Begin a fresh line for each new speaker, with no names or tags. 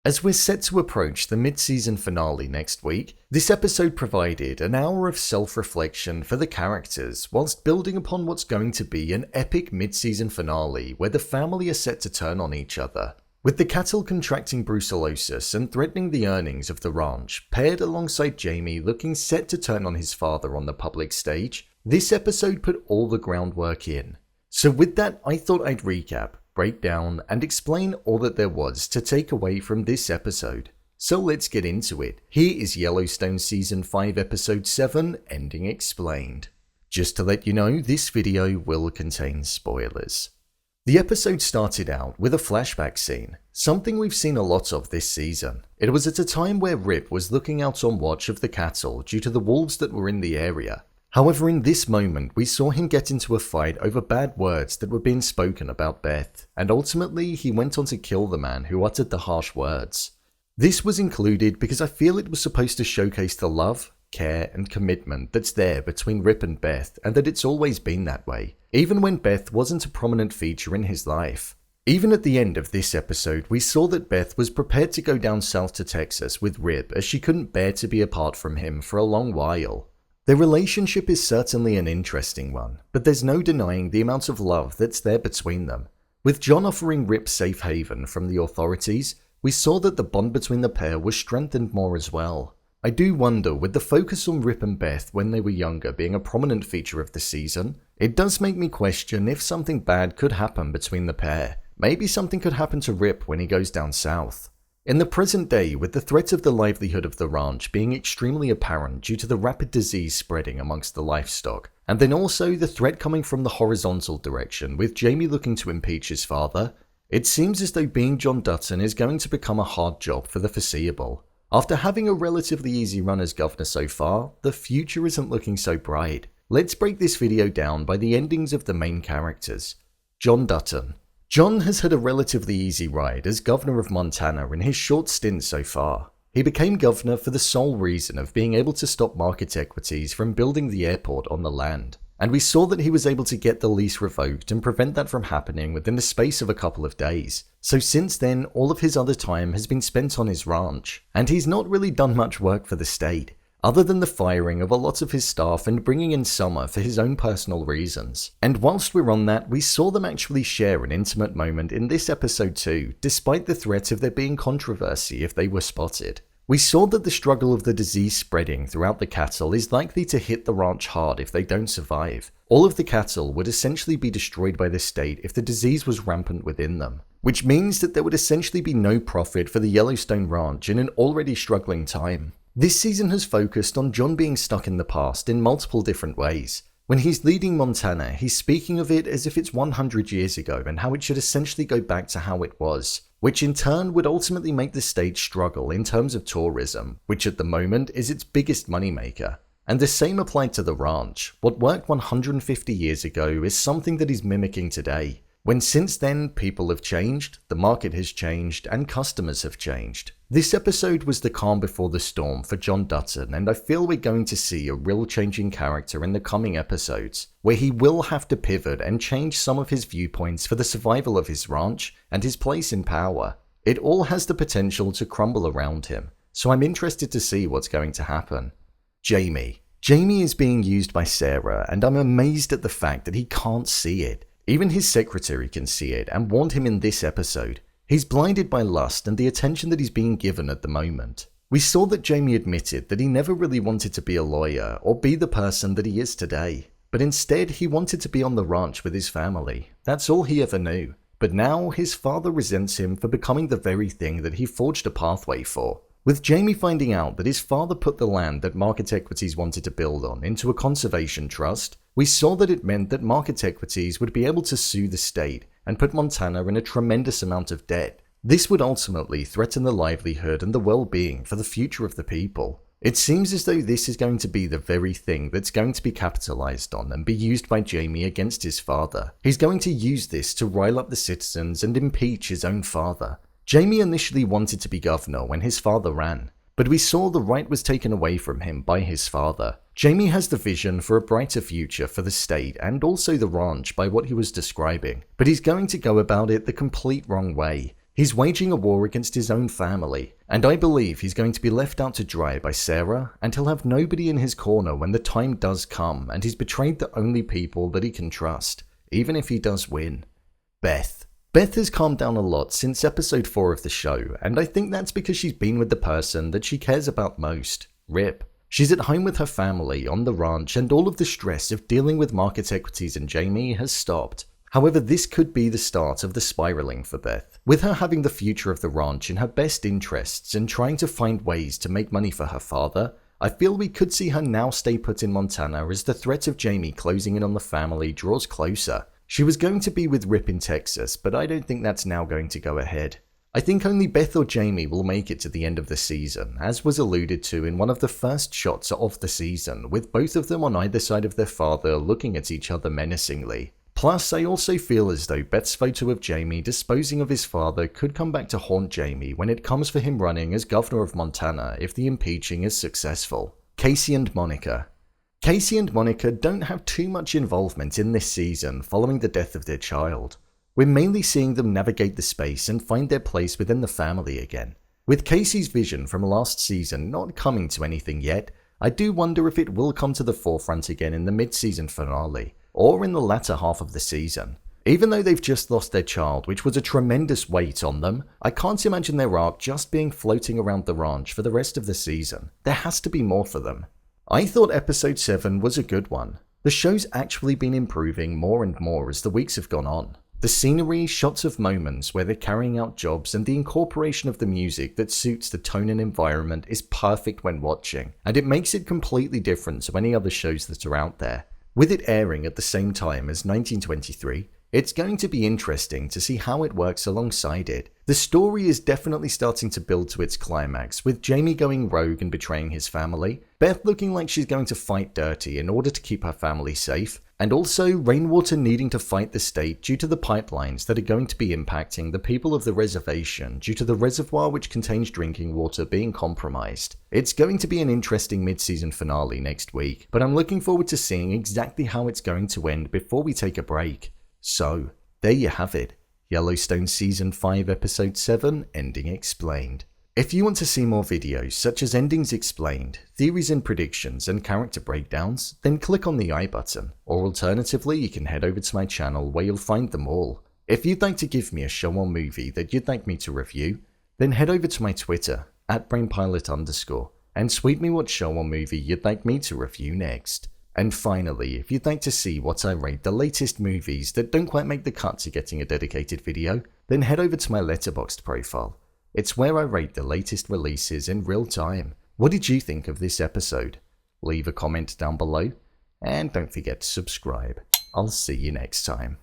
As we're set to approach the mid-season finale next week, this episode provided an hour of self-reflection for the characters whilst building upon what's going to be an epic mid-season finale where the family are set to turn on each other. With the cattle contracting brucellosis and threatening the earnings of the ranch, paired alongside Jamie looking set to turn on his father on the public stage, this episode put all the groundwork in. So with that, I thought I'd recap, break down, and explain all that there was to take away from this episode. So let's get into it. Here is Yellowstone Season 5 Episode 7, Ending Explained. Just to let you know, this video will contain spoilers. The episode started out with a flashback scene, something we've seen a lot of this season. It was at a time where Rip was looking out on watch of the cattle due to the wolves that were in the area. However, in this moment, we saw him get into a fight over bad words that were being spoken about Beth, and ultimately he went on to kill the man who uttered the harsh words. This was included because I feel it was supposed to showcase the love, care, and commitment that's there between Rip and Beth, and that it's always been that way, even when Beth wasn't a prominent feature in his life. Even at the end of this episode, we saw that Beth was prepared to go down south to Texas with Rip as she couldn't bear to be apart from him for a long while. Their relationship is certainly an interesting one, but there's no denying the amount of love that's there between them. With John offering Rip safe haven from the authorities, we saw that the bond between the pair was strengthened more as well. I do wonder, with the focus on Rip and Beth when they were younger being a prominent feature of the season, it does make me question if something bad could happen between the pair. Maybe something could happen to Rip when he goes down south. In the present day, with the threat of the livelihood of the ranch being extremely apparent due to the rapid disease spreading amongst the livestock, and then also the threat coming from the horizontal direction with Jamie looking to impeach his father, it seems as though being John Dutton is going to become a hard job for the foreseeable. After having a relatively easy run as governor so far, the future isn't looking so bright. Let's break this video down by the endings of the main characters. John Dutton. John has had a relatively easy ride as governor of Montana in his short stint so far. He became governor for the sole reason of being able to stop market equities from building the airport on the land, and we saw that he was able to get the lease revoked and prevent that from happening within the space of a couple of days. So since then, all of his other time has been spent on his ranch, and he's not really done much work for the state, other than the firing of a lot of his staff and bringing in Summer for his own personal reasons. And whilst we're on that, we saw them actually share an intimate moment in this episode too, despite the threat of there being controversy if they were spotted. We saw that the struggle of the disease spreading throughout the cattle is likely to hit the ranch hard if they don't survive. All of the cattle would essentially be destroyed by the state if the disease was rampant within them, which means that there would essentially be no profit for the Yellowstone ranch in an already struggling time. This season has focused on John being stuck in the past in multiple different ways. When he's leading Montana, he's speaking of it as if it's 100 years ago and how it should essentially go back to how it was, which in turn would ultimately make the state struggle in terms of tourism, which at the moment is its biggest moneymaker. And the same applied to the ranch. What worked 150 years ago is something that he's mimicking today, when since then people have changed, the market has changed, and customers have changed. This episode was the calm before the storm for John Dutton, and I feel we're going to see a real changing character in the coming episodes, where he will have to pivot and change some of his viewpoints for the survival of his ranch and his place in power. It all has the potential to crumble around him, so I'm interested to see what's going to happen. Jamie. Jamie is being used by Sarah, and I'm amazed at the fact that he can't see it. Even his secretary can see it and warned him in this episode. He's blinded by lust and the attention that he's being given at the moment. We saw that Jamie admitted that he never really wanted to be a lawyer or be the person that he is today, but instead he wanted to be on the ranch with his family. That's all he ever knew. But now his father resents him for becoming the very thing that he forged a pathway for. With Jamie finding out that his father put the land that Market Equities wanted to build on into a conservation trust, we saw that it meant that Market Equities would be able to sue the state and put Montana in a tremendous amount of debt. This would ultimately threaten the livelihood and the well-being for the future of the people. It seems as though this is going to be the very thing that's going to be capitalized on and be used by Jamie against his father. He's going to use this to rile up the citizens and impeach his own father. Jamie initially wanted to be governor when his father ran, but we saw the right was taken away from him by his father. Jamie has the vision for a brighter future for the state and also the ranch by what he was describing, but he's going to go about it the complete wrong way. He's waging a war against his own family, and I believe he's going to be left out to dry by Sarah, and he'll have nobody in his corner when the time does come, and he's betrayed the only people that he can trust, even if he does win. Beth. Beth has calmed down a lot since episode 4 of the show, and I think that's because she's been with the person that she cares about most, Rip. She's at home with her family on the ranch, and all of the stress of dealing with market equities and Jamie has stopped. However, this could be the start of the spiraling for Beth, with her having the future of the ranch in her best interests and trying to find ways to make money for her father. I feel we could see her now stay put in Montana as the threat of Jamie closing in on the family draws closer. She was going to be with Rip in Texas, but I don't think that's now going to go ahead. I think only Beth or Jamie will make it to the end of the season, as was alluded to in one of the first shots of the season, with both of them on either side of their father looking at each other menacingly. Plus, I also feel as though Beth's photo of Jamie disposing of his father could come back to haunt Jamie when it comes for him running as governor of Montana if the impeaching is successful. Kayce and Monica. Kayce and Monica don't have too much involvement in this season following the death of their child. We're mainly seeing them navigate the space and find their place within the family again. With Kayce's vision from last season not coming to anything yet, I do wonder if it will come to the forefront again in the mid-season finale, or in the latter half of the season. Even though they've just lost their child, which was a tremendous weight on them, I can't imagine their arc just being floating around the ranch for the rest of the season. There has to be more for them. I thought episode 7 was a good one. The show's actually been improving more and more as the weeks have gone on. The scenery, shots of moments where they're carrying out jobs, and the incorporation of the music that suits the tone and environment is perfect when watching, and it makes it completely different to any other shows that are out there. With it airing at the same time as 1923, it's going to be interesting to see how it works alongside it. The story is definitely starting to build to its climax, with Jamie going rogue and betraying his family, Beth looking like she's going to fight dirty in order to keep her family safe, and also Rainwater needing to fight the state due to the pipelines that are going to be impacting the people of the reservation due to the reservoir which contains drinking water being compromised. It's going to be an interesting mid-season finale next week, but I'm looking forward to seeing exactly how it's going to end before we take a break. So, there you have it. Yellowstone Season 5 Episode 7 Ending Explained. If you want to see more videos such as endings explained, theories and predictions, and character breakdowns, then click on the I button, or alternatively you can head over to my channel where you'll find them all. If you'd like to give me a show or movie that you'd like me to review, then head over to my Twitter, @brainpilot_, and tweet me what show or movie you'd like me to review next. And finally, if you'd like to see what I rate the latest movies that don't quite make the cut to getting a dedicated video, then head over to my Letterboxd profile. It's where I rate the latest releases in real time. What did you think of this episode? Leave a comment down below, and don't forget to subscribe. I'll see you next time.